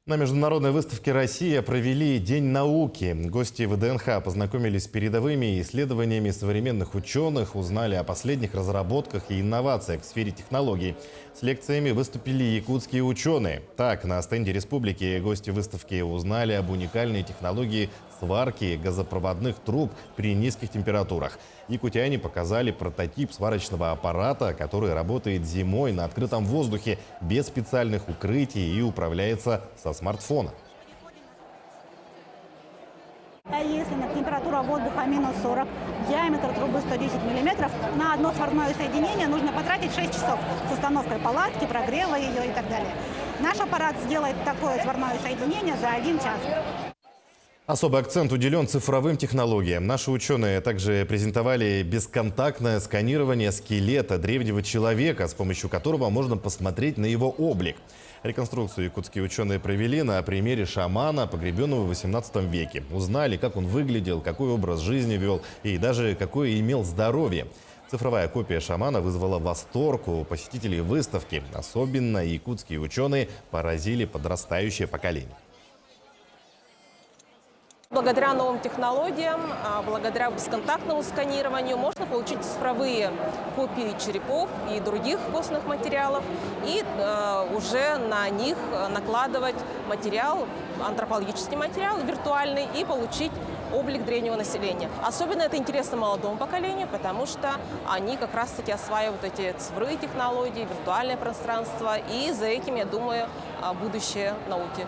На международной выставке «Россия» провели День науки. Гости ВДНХ познакомились с передовыми исследованиями современных ученых, узнали о последних разработках и инновациях в сфере технологий. С лекциями выступили якутские ученые. Так, на стенде республики гости выставки узнали об уникальной технологии сварки газопроводных труб при низких температурах. Якутяне показали прототип сварочного аппарата, который работает зимой на открытом воздухе без специальных укрытий и управляется со смартфона. Если температура воздуха минус 40, диаметр трубы 110 мм, на одно сварное соединение нужно потратить 6 часов с установкой палатки, прогрева ее и так далее. Наш аппарат сделает такое сварное соединение за 1 час. Особый акцент уделен цифровым технологиям. Наши ученые также презентовали бесконтактное сканирование скелета древнего человека, с помощью которого можно посмотреть на его облик. Реконструкцию якутские ученые провели на примере шамана, погребенного в XVIII веке. Узнали, как он выглядел, какой образ жизни вел и даже какое имел здоровье. Цифровая копия шамана вызвала восторг у посетителей выставки. Особенно якутские ученые поразили подрастающее поколение. Благодаря новым технологиям, благодаря бесконтактному сканированию можно получить цифровые копии черепов и других костных материалов и уже на них накладывать материал, антропологический материал виртуальный и получить облик древнего населения. Особенно это интересно молодому поколению, потому что они как раз-таки осваивают эти цифровые технологии, виртуальное пространство, и за этим, я думаю, будущее науки.